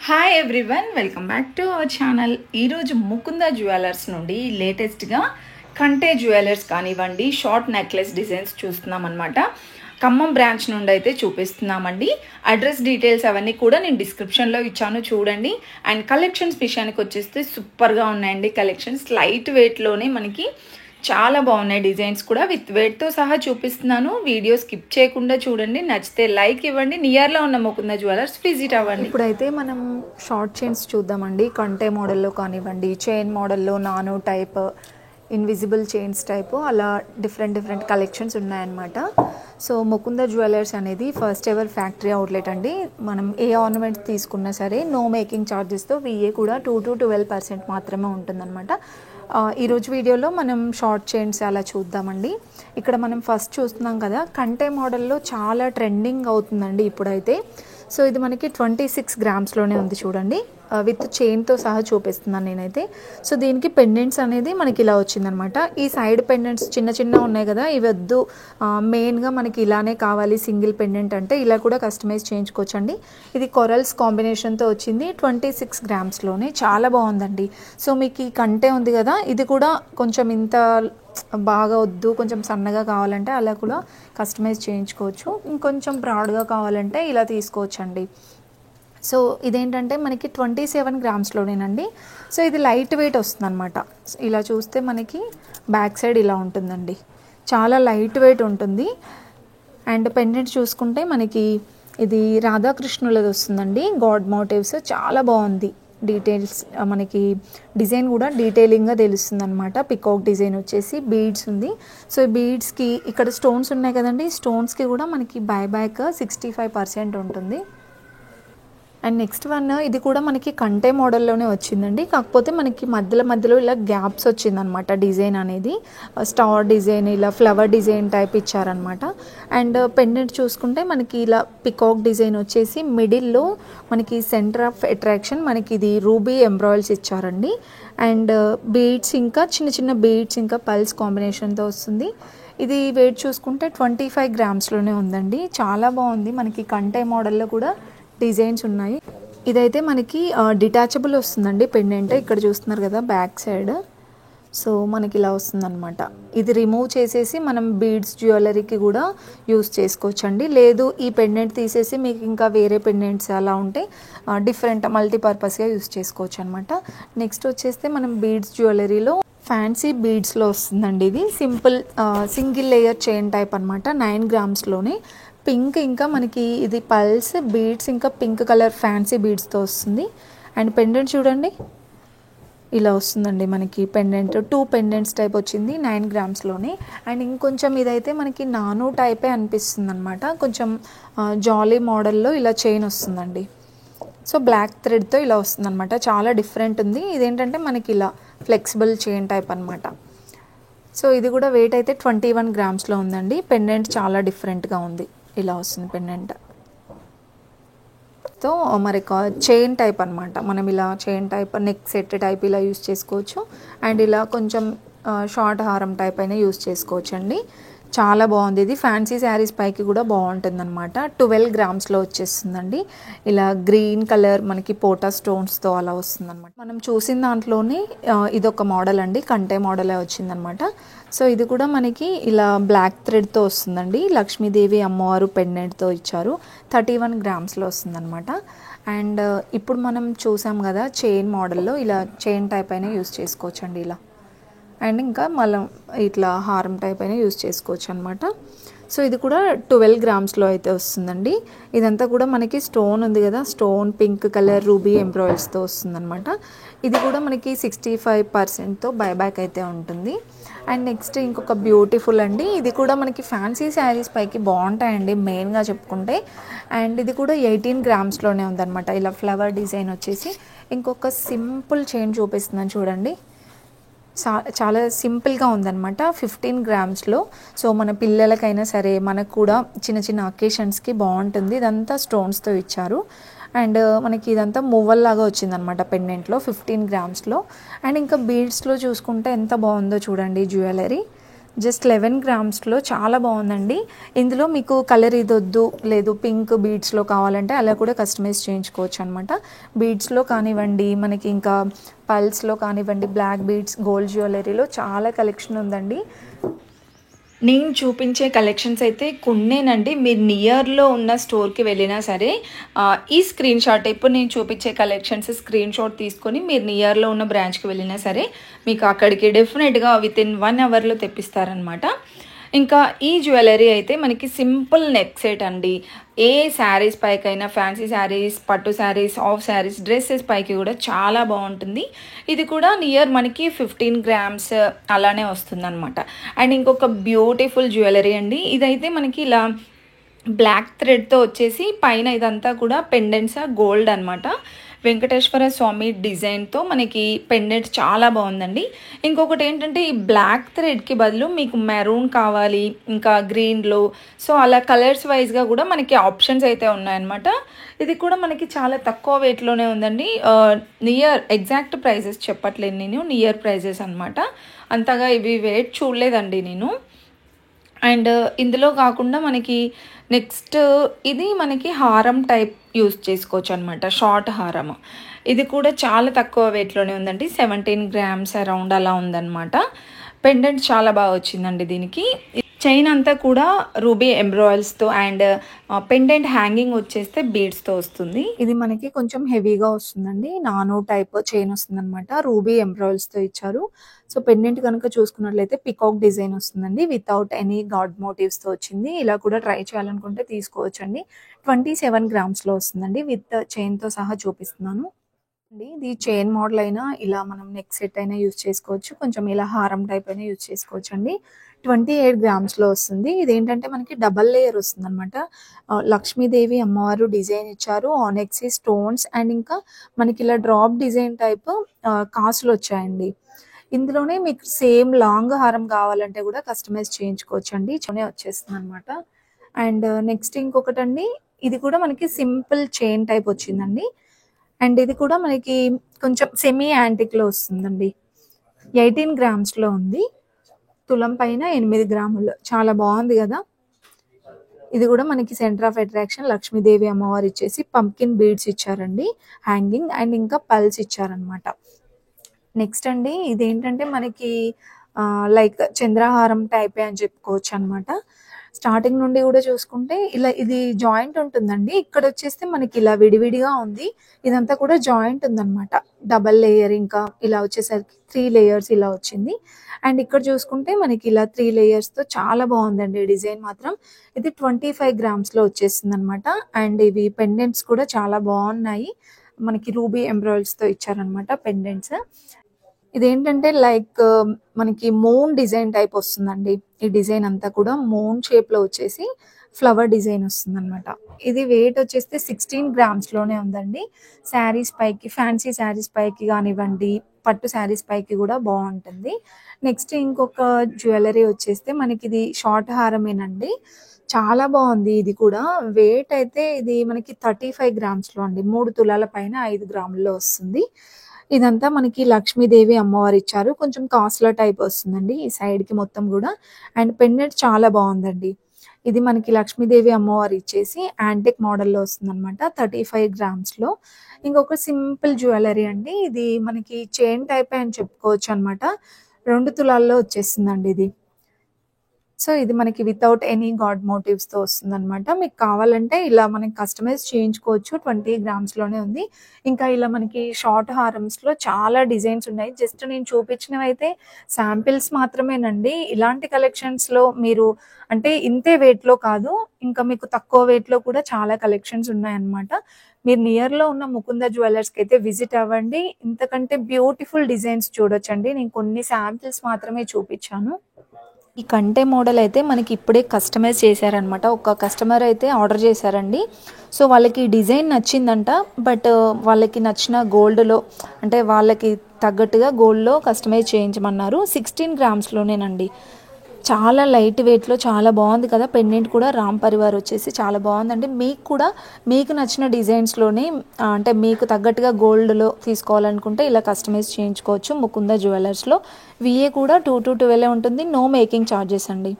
Hi everyone, welcome back to our channel. ఈరోజు Mukunda jewellers నుండి లేటెస్ట్గా కంటే జ్యువెలర్స్ కానివ్వండి, షార్ట్ నెక్లెస్ డిజైన్స్ చూస్తున్నాం అనమాట. ఖమ్మం బ్రాంచ్ నుండి అయితే చూపిస్తున్నామండి. అడ్రస్ డీటెయిల్స్ అవన్నీ కూడా నేను డిస్క్రిప్షన్లో ఇచ్చాను, చూడండి. అండ్ కలెక్షన్స్ విషయానికి వచ్చేస్తే సూపర్గా ఉన్నాయండి. కలెక్షన్స్ లైట్ వెయిట్లోనే మనకి చాలా బాగున్నాయి. డిజైన్స్ కూడా విత్ వెయిట్తో సహా చూపిస్తున్నాను. వీడియో స్కిప్ చేయకుండా చూడండి. నచ్చితే లైక్ ఇవ్వండి. నియర్లో ఉన్న ముకుంద జ్యువెలర్స్ విజిట్ అవ్వండి. ఇప్పుడైతే మనం షార్ట్ చైన్స్ చూద్దామండి. కంటే మోడల్లో కానివ్వండి, చైన్ మోడల్లో, nano type, invisible chains type, అలా డిఫరెంట్ కలెక్షన్స్ ఉన్నాయన్నమాట. సో ముకుంద జ్యువెలర్స్ అనేది ఫస్ట్ ఎవర్ ఫ్యాక్టరీ అవుట్లెట్ అండి. మనం ఏ ఆర్నమెంట్స్ తీసుకున్నా సరే నో మేకింగ్ ఛార్జెస్తో VA కూడా 2 to 12% మాత్రమే ఉంటుందన్నమాట. ఈరోజు వీడియోలో మనం షార్ట్ చైన్స్ అలా చూద్దామండి. ఇక్కడ మనం ఫస్ట్ చూస్తున్నాం కదా, కంటే మోడల్లో చాలా ట్రెండింగ్ అవుతుందండి ఇప్పుడైతే. సో ఇది మనకి 26 గ్రామ్స్లోనే ఉంది చూడండి. విత్ చైన్తో సహా చూపిస్తున్నాను నేనైతే. సో దీనికి పెండెంట్స్ అనేది మనకి ఇలా వచ్చిందనమాట. ఈ సైడ్ పెండెంట్స్ చిన్న ఉన్నాయి కదా, ఇవి వద్దు, మెయిన్గా మనకి ఇలానే కావాలి సింగిల్ పెండెంట్ అంటే ఇలా కూడా కస్టమైజ్ చేయించుకోవచ్చండి. ఇది కొరల్స్ కాంబినేషన్తో వచ్చింది 26 గ్రామ్స్లోనే. చాలా బాగుందండి. సో మీకు ఈ కంటే ఉంది కదా, ఇది కూడా కొంచెం ఇంత బాగా వద్దు, కొంచెం సన్నగా కావాలంటే అలా కూడా కస్టమైజ్ చేయించుకోవచ్చు. ఇంకొంచెం బ్రాడ్గా కావాలంటే ఇలా తీసుకోవచ్చండి. సో ఇదేంటంటే మనకి 27 గ్రామ్స్లోనేనండి. సో ఇది లైట్ వెయిట్ వస్తుంది అనమాట. ఇలా చూస్తే మనకి బ్యాక్ సైడ్ ఇలా ఉంటుందండి, చాలా లైట్ వెయిట్ ఉంటుంది. అండ్ పెండెంట్ చూసుకుంటే మనకి ఇది రాధాకృష్ణులది వస్తుందండి, గాడ్ మోటివ్స్. చాలా బాగుంది. డీటెయిల్స్ మనకి డిజైన్ కూడా డీటెయిలింగ్గా తెలుస్తుంది అనమాట. పికాక్ డిజైన్ వచ్చేసి బీడ్స్ ఉంది. సో ఈ బీడ్స్కి ఇక్కడ స్టోన్స్ ఉన్నాయి కదండి, స్టోన్స్కి కూడా మనకి బైబ్యాక్ 65% ఉంటుంది. అండ్ నెక్స్ట్ వన్, ఇది కూడా మనకి కంటే మోడల్లోనే వచ్చిందండి. కాకపోతే మనకి మధ్యలో ఇలా గ్యాప్స్ వచ్చిందనమాట. డిజైన్ అనేది స్టార్ డిజైన్, ఇలా ఫ్లవర్ డిజైన్ టైప్ ఇచ్చారనమాట. అండ్ పెండెంట్ చూసుకుంటే మనకి ఇలా పికాక్ డిజైన్ వచ్చేసి మిడిల్లో మనకి సెంటర్ ఆఫ్ అట్రాక్షన్ మనకి ఇది రూబీ ఎంబ్రాయిల్స్ ఇచ్చారండి. అండ్ బీడ్స్, ఇంకా చిన్న బీడ్స్, ఇంకా పల్స్ కాంబినేషన్తో వస్తుంది. ఇది వెయిట్ చూసుకుంటే 25 గ్రామ్స్లోనే ఉందండి. చాలా బాగుంది. మనకి కంటే మోడల్లో కూడా డిజైన్స్ ఉన్నాయి. ఇదైతే మనకి డిటాచబుల్ వస్తుందండి పెండెంట్. ఇక్కడ చూస్తున్నారు కదా బ్యాక్ సైడ్. సో మనకి ఇలా వస్తుందన్నమాట. ఇది రిమూవ్ చేసేసి మనం బీడ్స్ జ్యువెలరీకి కూడా యూస్ చేసుకోవచ్చండి. లేదు ఈ పెండెంట్ తీసేసి మీకు ఇంకా వేరే పెండెంట్స్ అలా ఉంటే డిఫరెంట్ మల్టీపర్పస్గా యూస్ చేసుకోవచ్చు అనమాట. నెక్స్ట్ వచ్చేస్తే మనం బీడ్స్ జ్యువెలరీలో ఫ్యాన్సీ బీడ్స్లో వస్తుందండి. ఇది సింగిల్ లేయర్ చైన్ టైప్ అనమాట. 9 గ్రామ్స్లోనే పింక్, ఇంకా మనకి ఇది పల్స్ బీడ్స్, ఇంకా పింక్ కలర్ ఫ్యాన్సీ బీడ్స్తో వస్తుంది. అండ్ పెండెంట్ చూడండి ఇలా వస్తుందండి. మనకి పెండెంట్ 2 పెండెంట్స్ టైప్ వచ్చింది 9 గ్రామ్స్లోనే. అండ్ ఇంకొంచెం ఇదైతే మనకి నానో టైపే అనిపిస్తుంది అనమాట. కొంచెం జాలీ మోడల్లో ఇలా చైన్ వస్తుందండి. సో బ్లాక్ థ్రెడ్తో ఇలా వస్తుంది అనమాట. చాలా డిఫరెంట్ ఉంది. ఇదేంటంటే మనకి ఇలా ఫ్లెక్సిబుల్ చైన్ టైప్ అనమాట. సో ఇది కూడా వెయిట్ అయితే 21 గ్రామ్స్లో ఉందండి. పెండెంట్ చాలా డిఫరెంట్గా ఉంది. ఇలా వస్తుంది పెండెంట్. సో మరి చైన్ టైప్ అనమాట. మనం ఇలా chain type, neck set type ఇలా యూస్ చేసుకోవచ్చు. అండ్ ఇలా కొంచెం షార్ట్ హారం టైప్ అయినా యూస్ చేసుకోవచ్చు అండి. చాలా బాగుంది. ఇది ఫ్యాన్సీ శారీస్ పైకి కూడా బాగుంటుంది అనమాట. 12 గ్రామ్స్లో వచ్చేస్తుందండి. ఇలా గ్రీన్ కలర్ మనకి పోటా స్టోన్స్తో అలా వస్తుంది అనమాట. మనం చూసిన దాంట్లోనే ఇదొక మోడల్ అండి, కంటే మోడలే వచ్చిందనమాట. సో ఇది కూడా మనకి ఇలా బ్లాక్ థ్రెడ్తో వస్తుందండి. లక్ష్మీదేవి అమ్మవారు పెండెంట్తో ఇచ్చారు. 31 గ్రామ్స్లో వస్తుందన్నమాట. అండ్ ఇప్పుడు మనం చూసాం కదా చైన్ మోడల్లో, ఇలా చైన్ టైప్ అయినా యూస్ చేసుకోవచ్చు అండి ఇలా. అండ్ ఇంకా మళ్ళీ ఇట్లా హారం టైప్ అయినా యూస్ చేసుకోవచ్చు అనమాట. సో ఇది కూడా 12 గ్రామ్స్లో అయితే వస్తుందండి. ఇదంతా కూడా మనకి స్టోన్ ఉంది కదా, స్టోన్ పింక్ కలర్ రూబీ ఎంబ్రాయిల్స్తో వస్తుందన్నమాట. ఇది కూడా మనకి 65%తో బైబ్యాక్ అయితే ఉంటుంది. అండ్ నెక్స్ట్ ఇంకొక బ్యూటిఫుల్ అండి. ఇది కూడా మనకి ఫ్యాన్సీ శారీస్ పైకి బాగుంటాయండి మెయిన్గా చెప్పుకుంటే. అండ్ ఇది కూడా 18 గ్రామ్స్లోనే ఉందన్నమాట. ఇలా ఫ్లవర్ డిజైన్ వచ్చేసి. ఇంకొక సింపుల్ చైన్ చూపిస్తున్నాను చూడండి. చాలా సింపుల్గా ఉందన్నమాట. 15 గ్రామ్స్లో. సో మన పిల్లలకైనా సరే మనకు కూడా చిన్న అకేషన్స్కి బాగుంటుంది. ఇదంతా స్టోన్స్తో ఇచ్చారు. అండ్ మనకి ఇదంతా మువ్వల్లాగా వచ్చిందనమాట పెండెంట్లో 15 గ్రామ్స్లో. అండ్ ఇంకా బీడ్స్లో చూసుకుంటే ఎంత బాగుందో చూడండి జ్యువెలరీ. జస్ట్ 11 గ్రామ్స్లో చాలా బాగుందండి. ఇందులో మీకు కలర్ ఇది వద్దు లేదు పింక్ బీడ్స్లో కావాలంటే అలా కూడా కస్టమైజ్ చేయించుకోవచ్చు అనమాట. బీడ్స్లో కానివ్వండి, మనకి ఇంకా పల్స్లో కానివ్వండి, బ్లాక్ బీడ్స్, గోల్డ్ జ్యువెలరీలో చాలా కలెక్షన్ ఉందండి. నేను చూపించే కలెక్షన్స్ అయితే కొన్నేనండి. మీరు నియర్లో ఉన్న స్టోర్కి వెళ్ళినా సరే ఈ స్క్రీన్ షాట్, ఇప్పుడు నేను చూపించే కలెక్షన్స్ స్క్రీన్ షాట్ తీసుకొని మీరు నియర్లో ఉన్న బ్రాంచ్కి వెళ్ళినా సరే మీకు అక్కడికి డెఫినెట్గా వితిన్ 1 అవర్లో తెప్పిస్తారనమాట. ఇంకా ఈ జ్యువెలరీ అయితే మనకి సింపుల్ నెక్ సెట్ అండి. ఏ శారీస్ పైకైనా, ఫ్యాన్సీ శారీస్, పట్టు శారీస్, ఆఫ్ శారీస్, డ్రెస్సెస్ పైకి కూడా చాలా బాగుంటుంది. ఇది కూడా నియర్ మనకి 15 గ్రామ్స్ అలానే వస్తుంది అనమాట. అండ్ ఇంకొక బ్యూటిఫుల్ జ్యువెలరీ అండి. ఇదైతే మనకి ఇలా బ్లాక్ థ్రెడ్తో వచ్చేసి పైన ఇదంతా కూడా పెండెంట్స్ గోల్డ్ అనమాట. వెంకటేశ్వర స్వామి డిజైన్తో మనకి పెండెంట్ చాలా బాగుందండి. ఇంకొకటి ఏంటంటే ఈ బ్లాక్ థ్రెడ్కి బదులు మీకు మెరూన్ కావాలి, ఇంకా గ్రీన్లో, సో అలా కలర్స్ వైజ్గా కూడా మనకి ఆప్షన్స్ అయితే ఉన్నాయన్నమాట. ఇది కూడా మనకి చాలా తక్కువ వెయిట్లోనే ఉందండి. నియర్ ఎగ్జాక్ట్ ప్రైజెస్ చెప్పట్లేదు నేను, నియర్ ప్రైజెస్ అనమాట. అంతగా ఇవి వెయిట్ చూడలేదండి నేను. అండ్ ఇందులో కాకుండా మనకి నెక్స్ట్ ఇది మనకి హారం టైప్ యూస్ చేసుకోవచ్చు అనమాట, షార్ట్ హారం. ఇది కూడా చాలా తక్కువ వెయిట్లోనే ఉందండి, 17 గ్రామ్స్ అరౌండ్ అలా ఉందన్నమాట. పెండెంట్ చాలా బాగా వచ్చిందండి దీనికి. చైన్ అంతా కూడా రూబీ ఎంబ్రాయిల్స్తో అండ్ పెండెంట్ హ్యాంగింగ్ వచ్చేస్తే బీడ్స్తో వస్తుంది. ఇది మనకి కొంచెం హెవీగా వస్తుందండి, నానో టైప్ చైన్ వస్తుంది అనమాట. రూబీ ఎంబ్రాయిల్స్తో ఇచ్చారు. సో పెండెంట్ కనుక చూసుకున్నట్లయితే పికాక్ డిజైన్ వస్తుందండి, వితౌట్ ఎనీ గాడ్ మోటివ్స్తో వచ్చింది. ఇలా కూడా ట్రై చేయాలనుకుంటే తీసుకోవచ్చండి. 27 గ్రామ్స్లో వస్తుందండి, విత్ చైన్తో సహా చూపిస్తున్నాను. ఇది చైన్ మోడల్ అయినా, ఇలా మనం నెక్ సెట్ అయినా యూజ్ చేసుకోవచ్చు, కొంచెం ఇలా హారం టైప్ అయినా యూజ్ చేసుకోవచ్చు అండి. 28 గ్రామ్స్లో వస్తుంది. ఇదేంటంటే మనకి డబల్ లేయర్ వస్తుంది అనమాట. లక్ష్మీదేవి అమ్మవారు డిజైన్ ఇచ్చారు, ఆనెక్సీ స్టోన్స్ అండ్ ఇంకా మనకి ఇలా డ్రాప్ డిజైన్ టైప్ కాసులు వచ్చాయండి. ఇందులోనే మీకు సేమ్ లాంగ్ హారం కావాలంటే కూడా కస్టమైజ్ చేయించుకోవచ్చు అండి, చోనే వచ్చేస్తుంది అనమాట. అండ్ నెక్స్ట్ ఇంకొకటండి, ఇది కూడా మనకి సింపుల్ చైన్ టైప్ వచ్చిందండి. అండ్ ఇది కూడా మనకి కొంచెం సెమీ యాంటిక్లో వస్తుందండి. 18 గ్రామ్స్లో ఉంది, తులం పైన 8 గ్రాములు. చాలా బాగుంది కదా. ఇది కూడా మనకి సెంటర్ ఆఫ్ అట్రాక్షన్ లక్ష్మీదేవి అమ్మవారు ఇచ్చేసి పంకిన్ బీడ్స్ ఇచ్చారండి హ్యాంగింగ్, అండ్ ఇంకా పల్స్ ఇచ్చారనమాట. నెక్స్ట్ అండి, ఇదేంటంటే మనకి లైక్ చంద్రహారం టైపే అని చెప్పుకోవచ్చు అనమాట. స్టార్టింగ్ నుండి కూడా చూసుకుంటే ఇలా ఇది జాయింట్ ఉంటుందండి. ఇక్కడ వచ్చేస్తే మనకి ఇలా విడివిడిగా ఉంది, ఇదంతా కూడా జాయింట్ ఉందన్నమాట. డబల్ లేయర్, ఇంకా ఇలా వచ్చేసరికి 3 లేయర్స్ ఇలా వచ్చింది. అండ్ ఇక్కడ చూసుకుంటే మనకి ఇలా 3 లేయర్స్తో చాలా బాగుందండి డిజైన్ మాత్రం. ఇది 25 గ్రామ్స్లో వచ్చేస్తుంది అనమాట. అండ్ ఇవి పెండెంట్స్ కూడా చాలా బాగున్నాయి, మనకి రూబీ ఎంబ్రాయిల్స్తో ఇచ్చారనమాట పెండెంట్స్. ఇదేంటంటే లైక్ మనకి మూన్ డిజైన్ టైప్ వస్తుందండి. ఈ డిజైన్ అంతా కూడా మూన్ షేప్లో వచ్చేసి ఫ్లవర్ డిజైన్ వస్తుంది అనమాట. ఇది వెయిట్ వచ్చేస్తే 16 గ్రామ్స్లోనే ఉందండి. శారీస్ పైకి, ఫ్యాన్సీ శారీస్ పైకి కానివ్వండి, పట్టు శారీస్ పైకి కూడా బాగుంటుంది. నెక్స్ట్ ఇంకొక జ్యువెలరీ వచ్చేస్తే మనకి ఇది షార్ట్ హారమేనండి, చాలా బాగుంది. ఇది కూడా వెయిట్ అయితే ఇది మనకి 35 గ్రామ్స్లో అండి, 3 తులాల పైన 5 గ్రాముల్లో వస్తుంది. ఇదంతా మనకి లక్ష్మీదేవి అమ్మవారు ఇచ్చారు, కొంచెం కాస్ట్ల టైప్ వస్తుందండి ఈ సైడ్కి మొత్తం కూడా. అండ్ పెండెంట్ చాలా బాగుందండి. ఇది మనకి లక్ష్మీదేవి అమ్మవారు ఇచ్చేసి యాంటిక్ మోడల్లో వస్తుంది అనమాట, 35 గ్రామ్స్లో. ఇంకొక సింపుల్ జ్యువెలరీ అండి, ఇది మనకి చైన్ టైప్ అని చెప్పుకోవచ్చు అనమాట. 2 తులాల్లో వచ్చేస్తుందండి ఇది. సో ఇది మనకి వితౌట్ ఎనీ గాడ్ మోటివ్స్తో వస్తుంది అనమాట. మీకు కావాలంటే ఇలా మనకి కస్టమైజ్ చేయించుకోవచ్చు, 20 గ్రామ్స్లోనే ఉంది. ఇంకా ఇలా మనకి షార్ట్ హారమ్స్లో చాలా డిజైన్స్ ఉన్నాయి. జస్ట్ నేను చూపించినవి అయితే శాంపిల్స్ మాత్రమేనండి. ఇలాంటి కలెక్షన్స్లో మీరు అంటే ఇంతే వెయిట్లో కాదు, ఇంకా మీకు తక్కువ వెయిట్లో కూడా చాలా కలెక్షన్స్ ఉన్నాయన్నమాట. మీరు నియర్లో ఉన్న ముకుంద జ్యువెలర్స్కి అయితే విజిట్ అవ్వండి. ఇంతకంటే బ్యూటిఫుల్ డిజైన్స్ చూడొచ్చండి. నేను కొన్ని శాంపిల్స్ మాత్రమే చూపించాను. ఈ కంటే మోడల్ అయితే మనకి ఇప్పుడే కస్టమైజ్ చేశారనమాట. ఒక కస్టమర్ అయితే ఆర్డర్ చేశారండి. సో వాళ్ళకి డిజైన్ నచ్చిందంట, బట్ వాళ్ళకి నచ్చిన గోల్డ్లో అంటే వాళ్ళకి తగ్గట్టుగా గోల్డ్లో కస్టమైజ్ చేయించమన్నారు. 16 గ్రామ్స్లోనేనండి. చాలా లైట్ వెయిట్లో చాలా బాగుంది కదా. పెండెంట్ కూడా రామ్ పరివార్ వచ్చేసి చాలా బాగుందండి. మీకు కూడా మీకు నచ్చిన డిజైన్స్లోనే అంటే మీకు తగ్గట్టుగా గోల్డ్లో తీసుకోవాలనుకుంటే ఇలా కస్టమైజ్ చేయించుకోవచ్చు ముకుంద జ్యువెలర్స్లో. విఏ కూడా 2 to 12 ఉంటుంది. నో మేకింగ్ ఛార్జెస్ అండి.